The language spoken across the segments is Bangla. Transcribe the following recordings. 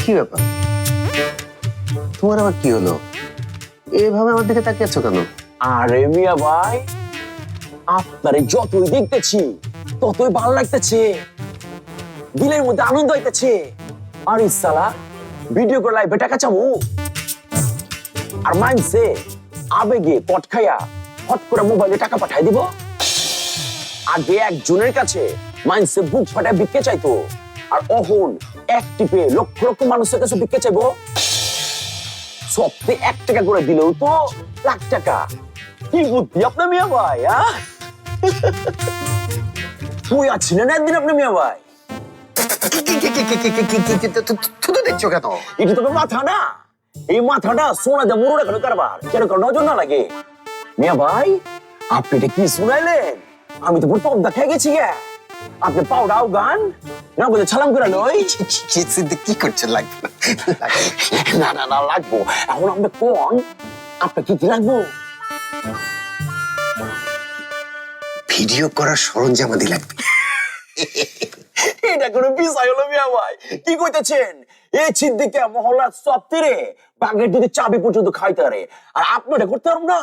কি ব্যাপার? তোমার আবার কি হলো? এভাবে আমার দিকে তাকিয়ে আছো কেন? আরে মিয়া ভাই, আপনারে যতই দেখতেছি ততই ভালো লাগতেছে, দিলের মধ্যে আনন্দ হইতেছে। আর ইসালা ভিডিও করে লাইভে টাকা চাবো, আর মাইনসে আবেগে পট খাইয়া হট করে মোবাইলে টাকা পাঠাই দিব। আগে একজনের কাছে মাইনসে বুক ফাটায় ভিক্ষে চাইতো, আর অহন এক টিপে লক্ষ লক্ষ মানুষের কাছে ভিক্ষে চাইবো। সপ্তাহে 1 টাকা করে দিলেও তো লাখ টাকা। কি বুদ্ধি আপনার মিয়া ভাই, তুই আছিলেন একদিন আপনার মিয়া ভাই। থুতু দেখছো কেন? এটা তো মাথা না, এই মাথাটা সোনা দিয়ে মুড়ো রাখানো কারবার, কেন নজর না লাগে। মিয়া ভাই আপনি এটা কি শুনাইলেন? আমি তো পুরো তবদা খেয়ে গেছি গে। আপনি পাউডাও গান না বলে ছালাম করে লই। কি করছেন? লাগবে না না না লাগবো। এখন আপনি কোন আপনি কি কি লাগবো? ভিডিও করার সরঞ্জামাদি লাগবে। এটা কোনো বিষয় হলো মিয়া ভাই? কি কইতেছেন? এই সিদ্দিকা মহল্লার সব তীরে বাঘের যদি চাবি পর্যন্ত খাইতে পারে, আর আপনি এটা করতে পারবেন না?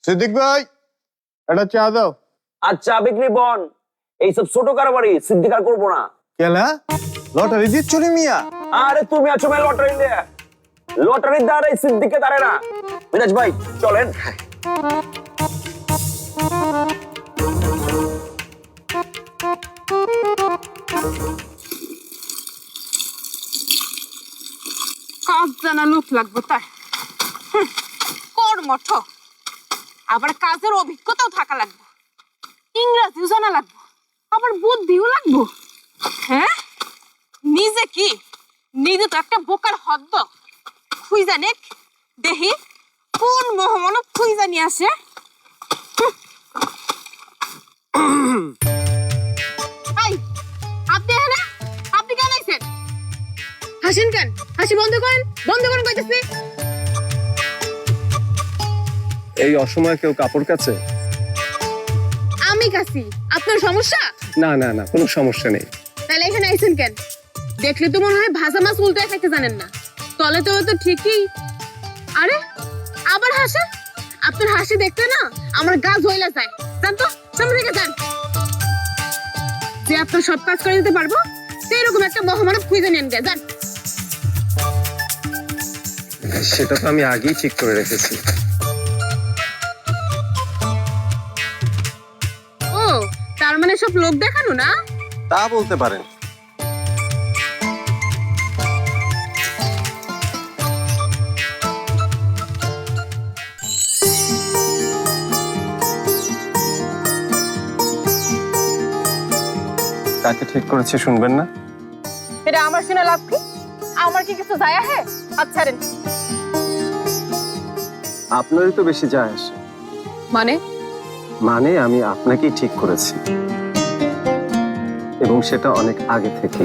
সিদ্দিক ভাই, একটা চা দাও। আচ্ছা বিক্রি বন, এইসব ছোট কারবারি সিদ্দিকার করবো না। কেলা লটারি দিচ্ছ রে মিয়া? আরে তুমি আছো ভাই লটারি নিয়ে, লটারির দ্বারা সিদ্দিকে দাঁড়ে না। মিরাজ ভাই চলেন। কাজ জানা লোক লাগবো তার, কর্মঠ, আবার কাজের অভিজ্ঞতাও থাকা লাগবে, ইংরেজিও জানা লাগবে, আবার বুদ্ধিও লাগবো। হ্যাঁ নিজে কি, নিজে তো একটা বোকার হদ্দ। খুঁজা নেক দেখি কোন মহমানব খুঁজা নিয়ে আসে। আপনি এখানে, আপনি কেন আইছেন? হাসেন কেন? হাসি বন্ধ করেন, বন্ধ করেন কইতেছি। এই অসময়ে কেউ কাপড় কাচে? আমি কাছি, আপনার সমস্যা? না না না, কোনো সমস্যা নেই। তাহলে এখানে আইছেন কেন? দেখলে তো মনে হয় ভাজা মাছ উল্টায় খাইতে জানেন না। তলে তলে তো ঠিকই। আরে আবার হাসেন? আপনার হাসি দেখতে না আমার গা জ্বলা যায়। জান তো, সামনে থেকে যান। যে আপনার সব কাজ করে দিতে পারবো সেরকম একটা মহামানব খুঁজে নেন গে, যান। সেটা তো আমি আগেই ঠিক করে রেখেছি। ও তার মানে সব লোক দেখানো না? তা বলতে পারেন। কাকে ঠিক করেছি শুনবেন না? এটা আমার শুনে লাভ কি? আমার কি কিছু যায় আসে? আচ্ছা রেন। আপনারই তো বেশি যায় আসে। মানে আমি আপনাকেই ঠিক করেছি, এবং সেটা অনেক আগে থেকে।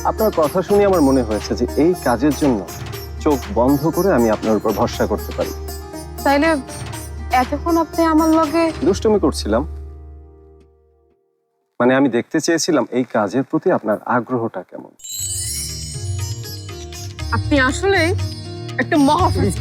আপনার কথা শুনে আমার মনে হয়েছে যে এই কাজের জন্য চোখ বন্ধ করে আমি আপনার উপর ভরসা করতে পারি। তাইলে এতক্ষণ আপনি আমার লগে দুষ্টুমি করছিলাম, মানে আমি দেখতে চেয়েছিলাম এই কাজের প্রতি আপনার আগ্রহটা কেমন। আপনি আসলে একটা মহাফিজ।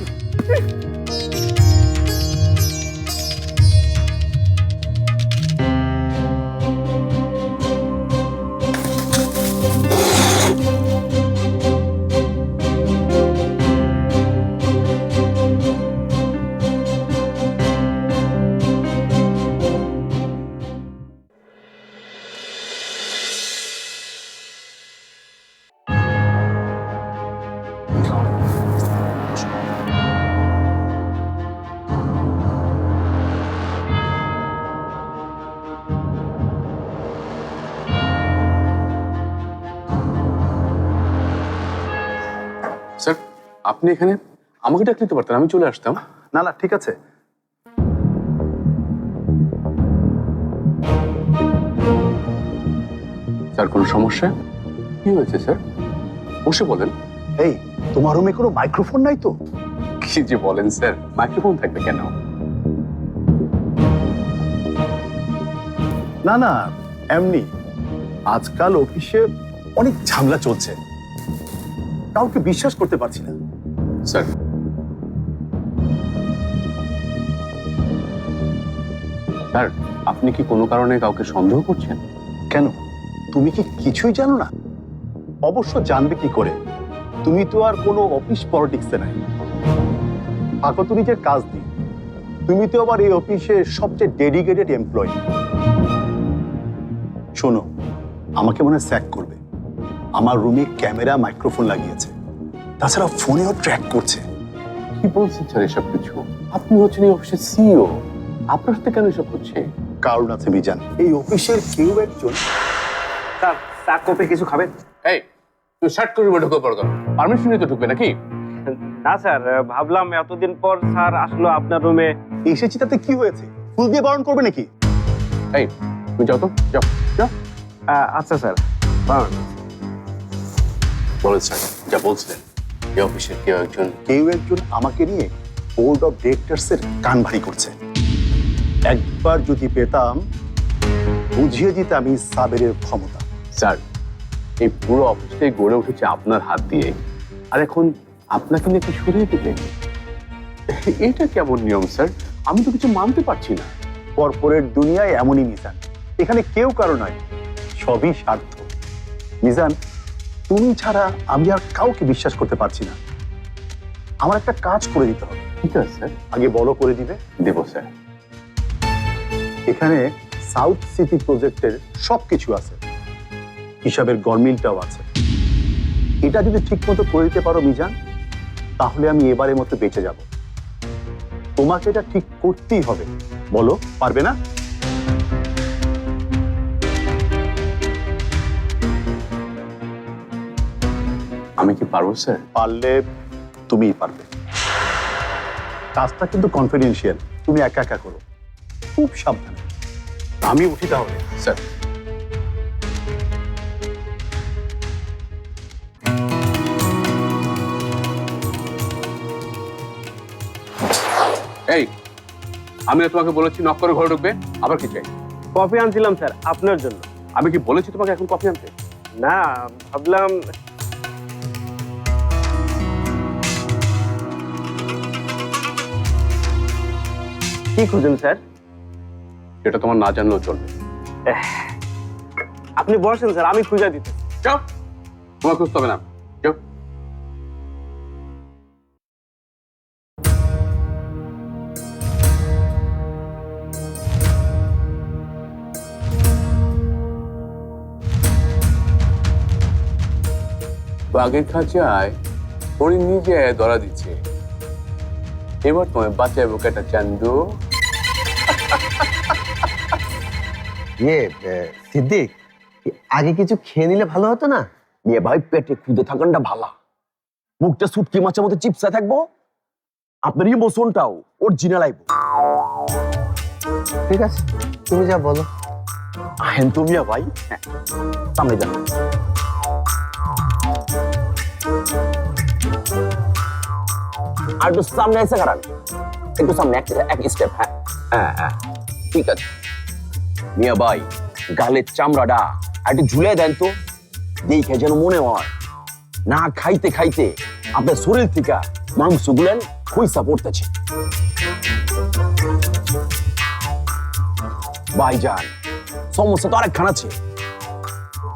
স্যার আপনি এখানে? আমাকে ডাকলে তো পারতেন, আমি চলে আসতাম। না না ঠিক আছে। স্যার কোনো সমস্যা? কি হয়েছে স্যার? বসে বলেন। এই তোমার রুমে কোনো মাইক্রোফোন নাই তো? কি যে বলেন স্যার, মাইক্রোফোন থাকবে কেন? না না, এমনি আজকাল অফিসে অনেক ঝামেলা চলছে, কাউকে বিশ্বাস করতে পারছি না। স্যার স্যার আপনি কি কোনো কারণে কাউকে সন্দেহ করছেন? কেন, তুমি কি কিছুই জানো না? অবশ্য জানবে কি করে, তুমি তো আর কোনো অফিস পলিটিক্সে নাই। থাকো তো নিজের কাজ দিয়ে, তুমি তো আবার এই অফিসের সবচেয়ে ডেডিকেটেড এমপ্লয়ি। শোনো, আমাকে মনে স্যাক করবে, আমার রুমে ক্যামেরা মাইক্রোফোন লাগিয়েছে, তাছাড়া ফোনেও ট্র্যাক করছে। কি বলছেন স্যার এসব কিছু? আপনি হচ্ছেন এই অফিসের সিইও, আপনার সাথে কেন এসব হচ্ছে? কারণ আছে মিজান, এই অফিসের কেউ একজন। স্যার চা কফি কিছু খাবেন? এই তুই শার্ট করে ঢুকে পড়ো, পারমিশন নিয়ে তো ঢুকবে নাকি? না স্যার, ভাবলাম এতদিন পর স্যার আসলো আপনার রুমে। এসেছি তাতে কি হয়েছে, ফুল দিয়ে বরণ করবে নাকি? এই তুমি যাও তো, যাও যাও। আচ্ছা স্যার। বলেন স্যার, যা বলছিলেন এই অফিসের কেউ একজন। কেউ একজন আমাকে নিয়ে বোর্ড অফ ডিরেক্টরস এর কান ভারী করছে। একবার যদি পেতাম, বুঝিয়ে দিতাম আমি সাবেরের ক্ষমতা। স্যার এই পুরো অফিসটাই গড়ে উঠেছে আপনার হাত দিয়ে, আর এখন আপনাকে নাকি সরিয়ে দিতে, এটা কেমন নিয়ম স্যার? আমি তো কিছু মানতে পারছি না। কর্পোরেট দুনিয়ায় এমনই মিজান, এখানে কেউ কারো নয়, সবই স্বার্থ। মিজান, তুমি ছাড়া আমি আর কাউকে বিশ্বাস করতে পারছি না। আমার একটা কাজ করে দিতে হবে। ঠিক আছে স্যার, আগে বলো করে দিবে। দেবো স্যার। এখানে সাউথ সিটি প্রজেক্টের সবকিছু আছে, হিসাবের গরমিলটাও আছে। এটা যদি ঠিক মতো করে দিতে পারো মিজান, তাহলে আমি এবারের মতো বেঁচে যাব। তোমাকে এটা ঠিক করতেই হবে, বলো পারবে না? আমি কি পারবো স্যার? পারলে তুমিই পারবে। কাজটা কিন্তু কনফিডেন্সিয়াল, তুমি একা একা করো, খুব সাবধানে। আমি উঠি তাহলে। স্যার এই আমি না তোমাকে বলেছি নক করে ঘরে ঢুকবে, আবার কি চাই? কফি আনছিলাম স্যার আপনার জন্য। আমি কি বলেছি তোমাকে এখন কফি আনতে? না, ভাবলাম। কি খুঁজেন স্যার? এটা তোমার না জানলেও চলবে। আপনি বসেন স্যার, আমি খুঁজে দিতে। যাও, তোমার খুঁজতে হবে না, যাও। বাঘের খাঁচায় হরিণ নিজে ধরা দিচ্ছে, এবার তোমায় বাঁচাবো কেটা চান্দু। সিদ্দিক, আগে কিছু খেয়ে নিলে ভালো হতো না? মেয়ে ভাই পেটে খুদে থাকানটা ভালা, মুখটা সুটকি মাছের মতো চিপসা থাকবো, আপনার ইমোশনটাও অরিজিনাল আইবো। ঠিক আছে, তুমি যা বলো। আহেন তো মিয়া ভাই, হ্যাঁ, সামনে যান। আর একটু সামনে এসে কারণ, একটু সামনে এক স্টেপ। হ্যাঁ হ্যাঁ হ্যাঁ, ঠিক আছে। মিয়া ভাই গালের চামড়াটা একটু ঝুলে দেন তো, দেখে যেন মনে হয় না খাইতে খাইতে আপনার শরীর থেকে মাংস গুলেন খইসা পড়তেছে। ভাইজান সমস্যা তো আরেকখান আছে।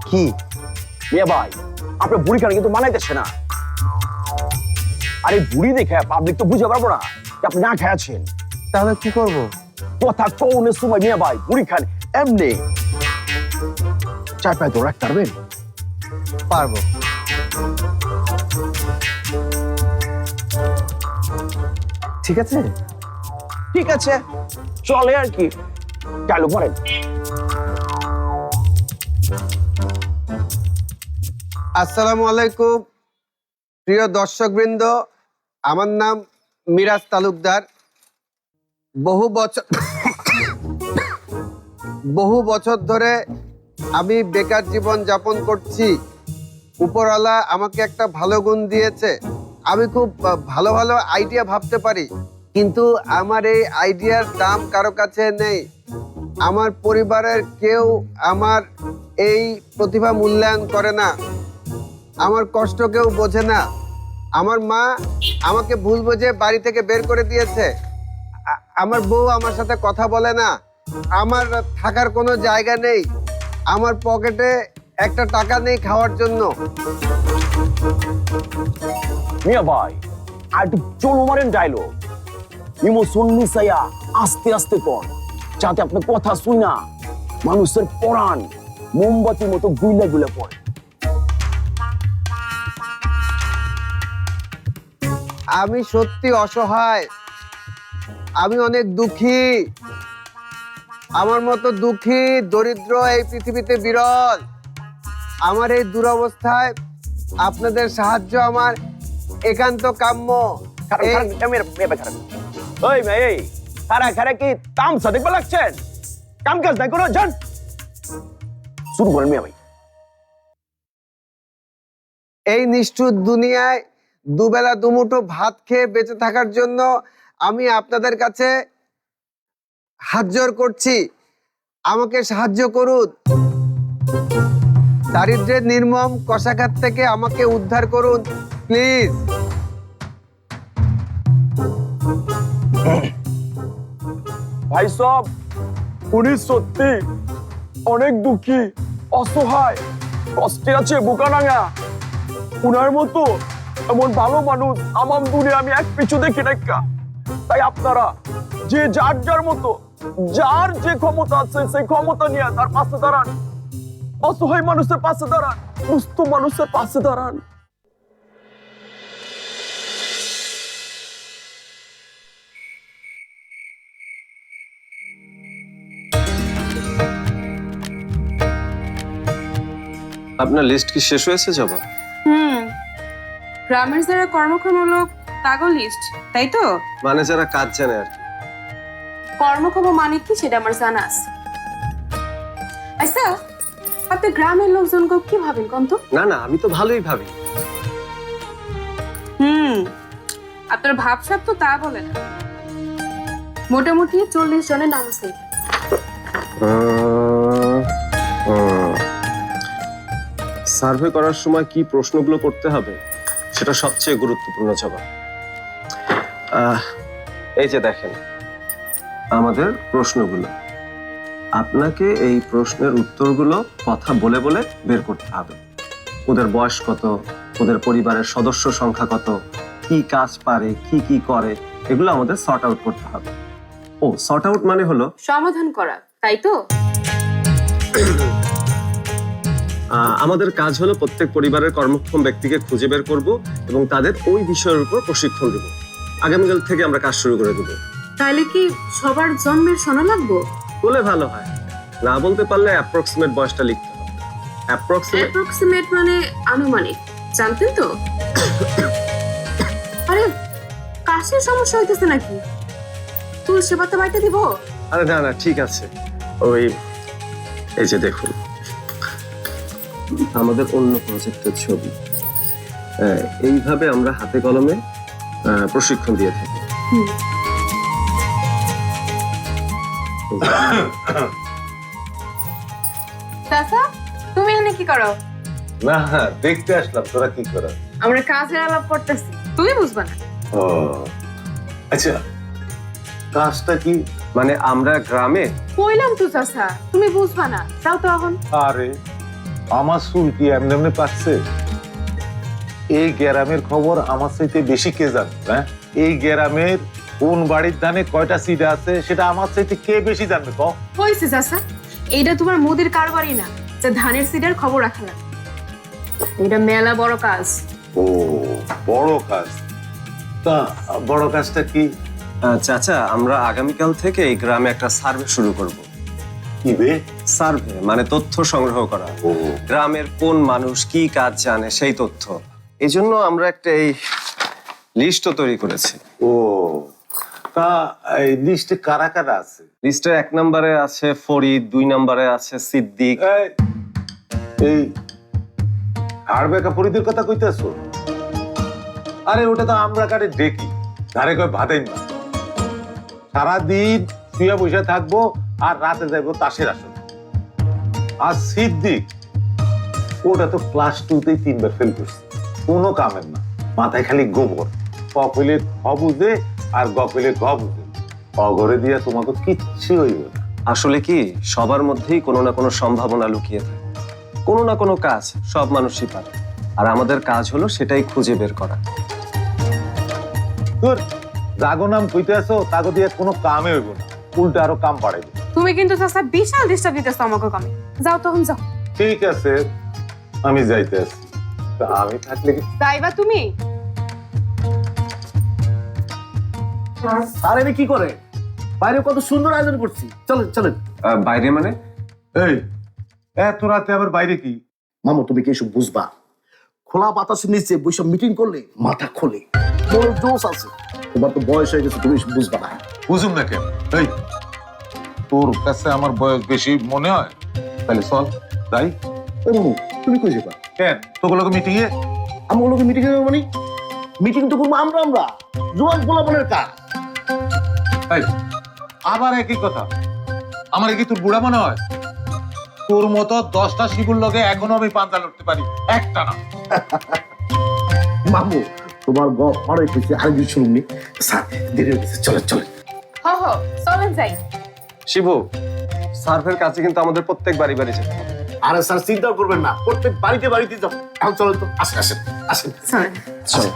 কি? মিয়া ভাই আপনার বুড়ি খানে কিন্তু মানাইতেছে না। আরে বুড়ি দেখে পাবলিক তো বুঝে পারবো না যে আপনি না খেয়েছেন। তাহলে কি করব? কথা কৌনের সময় মিয়া ভাই বুড়ি খান এমনি চার পায়ে ধরে রাখতে পারবেন? পারবো। ঠিক আছে, ঠিক আছে, চলে আর কি, চালু করেন। আসসালামু আলাইকুম প্রিয় দর্শকবৃন্দ, আমার নাম মিরাজ তালুকদার। বহু বছর ধরে আমি বেকার জীবন যাপন করছি। উপরওয়ালা আমাকে একটা ভালো গুণ দিয়েছে, আমি খুব ভালো ভালো আইডিয়া ভাবতে পারি, কিন্তু আমার এই আইডিয়ার দাম কারো কাছে নেই। আমার পরিবারের কেউ আমার এই প্রতিভা মূল্যায়ন করে না, আমার কষ্ট কেউ বোঝে না। আমার মা আমাকে ভুল বুঝে বাড়ি থেকে বের করে দিয়েছে। আমার বউ আমার সাথে কথা বলে না, আমার থাকার কোনো জায়গা নেই, আমার পকেটে একটা টাকা নেই খাওয়ার জন্য। মিয়া ভাই আর একটু চলো মারেন ডায়লগ, ইমোশন মিশাইয়া আস্তে আস্তে কর, যাতে আপনার কথা শুই না মানুষের পরাণ মোমবাতির মতো গুইলা গুলা পড়ে। আমি সত্যি অসহায়, আমি অনেক দুঃখী। আমার মতো দুঃখী দরিদ্র এই পৃথিবীতে বিরল। আমার এই দুরবস্থায় আপনাদের সাহায্য আমার একান্ত কাম্য। কি তামসা দেখবে লাগছেন? কাম কাজ নাই কোনো, যান শুরু করেন মিয়া ভাই। এই নিষ্ঠুর দুনিয়ায় দুবেলা দুমুঠো ভাত খেয়ে বেঁচে থাকার জন্য আমি আপনাদের কাছে হাত জোড় করছি, আমাকে সাহায্য করুন। দারিদ্র্যের নির্মম কষাঘাত থেকে আমাকে উদ্ধার করুন প্লিজ। ভাই সব উনি সত্যি অনেক দুঃখী, অসহায়, কষ্টে আছে বুকানাঙ্গা। উনার মতো এমন ভালো মানুষ আমার দুনিয়া আমি এক পিছু দেখি না। তাই আপনারা যে যার যার মতো যার যে ক্ষমতা আছে সেই ক্ষমতা নিয়ে তার পাশে দাঁড়ান, অসহায় মানুষের পাশে দাঁড়ান, সুস্থ মানুষের পাশে দাঁড়ান। আপনার লিস্ট কি শেষ হয়েছে জবা? গ্রামের যারা কর্মক্ষম লোক তাগো লিস্ট, তাই তো? মানে যারা কাজ জানে আর কি। কর্মক্ষম মানে কি সেটা আমার জানা আছে। আচ্ছা, আপনি গ্রামের লোকজনকে কি ভাবেন কোন তো? না না, আমি তো ভালোই ভাবি। আপনার ভাবসাব তো তা বলে না। মোটামুটি 40 জনের নাম আছে। সার্ভে করার সময় কি প্রশ্নগুলো করতে হবে সেটা সবচেয়ে গুরুত্বপূর্ণ জবাব। এই যে দেখেন আমাদের প্রশ্নগুলো, আপনাকে এই প্রশ্নের উত্তরগুলো কথা বলে বলে বের করতে হবে। ওদের বয়স কত, ওদের পরিবারের সদস্য সংখ্যা কত, কি কাজ পারে, কি কি করে, এগুলো আমাদের সর্ট আউট করতে হবে। ও সর্ট আউট মানে হলো সমাধান করা, তাই তো? আমাদের কাজ হলো প্রত্যেক পরিবারের কর্মক্ষম ব্যক্তিকে খুঁজে বের করব এবং তাদের ওই বিষয়ের উপর প্রশিক্ষণ দেব। আগামীকাল থেকে আমরা কাজ শুরু করে দেব। তাহলে কি সবার জন্মের শোনা লাগবো? বলে ভালো হয়, না বলতে পারলে অ্যাপ্রক্সিমেট বয়সটা লিখতে হবে। অ্যাপ্রক্সিমেট মানে আনুমানিক, জানতেন তো? আরে কাশির সমস্যা হইতেছে নাকি? তুলসী পাতা বাইতে দিব? আরে না না, ঠিক আছে। ওই এই যে দেখুন আমাদের অন্য প্রজেক্টের ছবি, এইভাবে আমরা হাতে কলমে প্রশিক্ষণ দিয়ে থাকি। চাচা, তুমি এখানে কি করো? না দেখতে আসলাম তোরা কি করা। আমরা কাজের আলাপ করতেছি, তুমি বুঝবা না। ও আচ্ছা, কাজটা কি? মানে আমরা গ্রামে। কইলাম তো চাচা, তুমি বুঝবা না, যাও তো এখন। আরে আমার চুল কি এমনি এমনি পাচ্ছে? এই গ্রামের খবর আমার চাইতে বেশি কে জানে? হ্যাঁ, এই গ্রামের কোন বাড়ির ধানে কয়টা সিড আছে সেটা আমার চাইতে কে বেশি জানবে? কও। হইছে চাচা, এইটা তোমার মুদির কারবারই না যে ধানের সিডের খবর রাখা লাগে। এটা মেলা বড় কাজ। ও বড় কাজ? তা বড় কাজটা কি? চাচা, আমরা আগামীকাল থেকে এই গ্রামে একটা সার্ভে শুরু করব। কি বে? সার্ভে মানে তথ্য সংগ্রহ করা, গ্রামের কোন মানুষ কি কাজ জানে সেই তথ্য। এই জন্য আমরা একটা এই লিস্টও তৈরি করেছি। ও তা এই লিস্টে কারা কারা আছে? লিস্টের 1 নম্বরে আছে ফরিদ, 2 নম্বরে আছে সিদ্দিক। এই হাড়বেকা ফরিদের কথা কইতেছো? আরে ওটা তো আমরা কারে দেখি, ধারে কয় ভাতেই না। সারাদিন শুয়ে বসে থাকবো আর রাতে যাইবো তাসের আসরে। আর সিদ্দিক ওটা তো ক্লাস 2তেই 3বার ফেল করছে, কোনো কামের না, মাথায় খালি গোবর। কপলে খ বুঝে আর গপলে গ বুঝে, অঘরে দিয়া তোমাকে কিচ্ছু হইবে না। আসলে কি সবার মধ্যেই কোনো না কোনো সম্ভাবনা লুকিয়ে থাকে, কোনো না কোনো কাজ সব মানুষই পারে, আর আমাদের কাজ হলো সেটাই খুঁজে বের করা। তোর জাগো নাম কইতে আসো, তাগো দিয়ে কোনো কামে হইব না, উল্টা আরো কাম বাড়াইবে। তুমি কিন্তু চাচা বিশাল ডিস্টার্ব দিতেছো আমাকে কামে। যাও তখন যাও। ঠিক আছে, আমি যাইতে আছি। তা আমি থাকলে কি যাইবা তুমি? আর এনে কি করে? বাইরে কত সুন্দর আয়োজন করছি, চলেন চলেন। বাইরে মানে? এই এত রাতে আবার বাইরে কি? মামু তুমি কি এসব বুঝবা? খোলা বাতাসের নিচে বৈশাখ মিটিং করলে মাথা খোলে, মনের জোশ আছে। তোমার তো বয়স হয়ে গেছে, তুমি এসব বুঝবা না। বুঝুম না কেন? এই তোর কাছে আমার বয়স বেশি মনে হয়? তাহলে চল যাই। ও মামু তুমি কই যাবা? কেন তোগুলোকে মিটিং এ? আমার লোকে মিটিং এ মানে মিটিং তো করবো আমরা জোয়ান পোলাপনের কাজ। এই আবার একই কথা, আমার কি তোর বুড়া মনে হয়? তোর মতো 10টা শিবুর লগে এখনো আমি পাঞ্জা লড়তে পারি, একটা না। মামু তোমার অনেক হয়েছে, আরেকদিন শুনুননি। স্যার দেরি হয়ে গেছে, চলেন চলেন। হ হ চলেন যাই। শিবু, সার্ভের কাছে কিন্তু আমাদের প্রত্যেক বাড়ি বাড়ি যেতে হবে। আরে স্যার চিন্তা করবেন না, প্রত্যেক বাড়িতে বাড়িতে যাও। এখন চলেন তো, আসেন আসেন আসেন চলেন।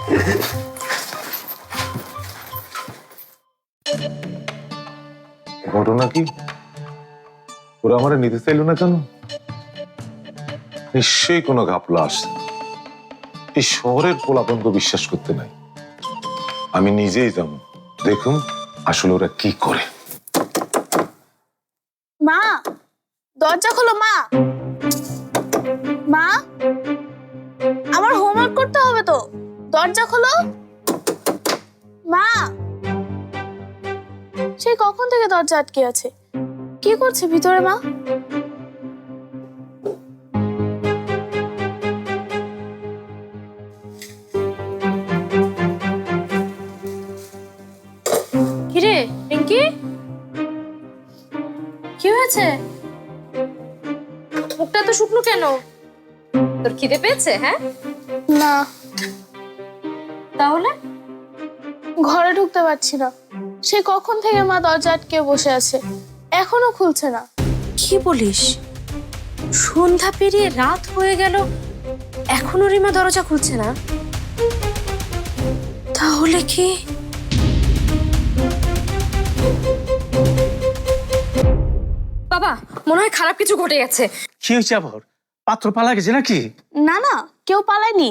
ঘটনা কি? ওরা আমার নিতে চাইল না কেন? নিশ্চয়ই কোনো ঘাপলা আসছে। এই শহরের পোলাপন্ত বিশ্বাস করতে নাই, আমি নিজেই যাব, দেখুন আসলে ওরা কি করে। মা, দরজা খোলো মা। মা, আমার হোমওয়ার্ক করতে হবে তো, দরজা খোলো। মা, সেই কখন থেকে দরজা আটকে আছে, কি করছে ভিতরে মা? কিরে রিঙ্কি, কি হয়েছে? মুখটা তো শুকনো কেন? তোর খিদে পেয়েছে? হ্যাঁ না, তাহলে ঘরে ঢুকতে পারছি না, সে কখন থেকে মা দরজা আটকে বসে আছে, এখনো খুলছে না। কি বলিস? সন্ধ্যা পেরিয়ে রাত হয়ে গেল, এখনো রিমা দরজা খুলছে না? তাহলে কি বাবা, মনে হয় খারাপ কিছু ঘটে গেছে। কি হয়েছে আবার? পাত্র পালা গেছে নাকি? না না, কেউ পালায়নি,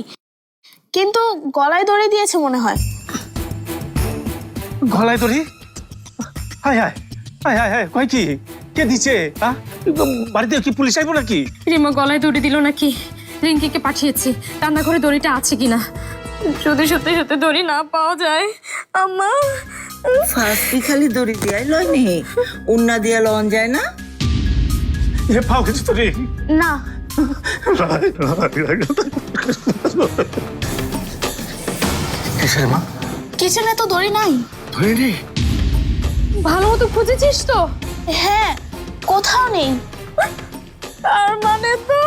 কিন্তু গলায় দড়ি দিয়েছে মনে হয়। গলায় দড়ি? হায় হায় হায় হায় হায়, কয় কি? কে দিছে? বাড়িতে কি পুলিশ আইবো নাকি? রিমা গলায় দড়ি দিল নাকি? রিঙ্কিকে পাঠিয়েছি, রান্নাঘরে দড়িটা আছে কিনা। যদি সত্যি সত্যি দড়ি না পাওয়া যায়, আম্মা। ফার্স্টই খালি দড়ি দিয়াই লয় নি, উন্না দিয়া লন যায় না? এ পাও কিছু তো রে? না, কিসের মা? কিচেনে তো দড়ি নাই। ধরে রে। ভালো মতো খুঁজেছিস তো? হ্যাঁ, কোথাও নেই। তার মানে তো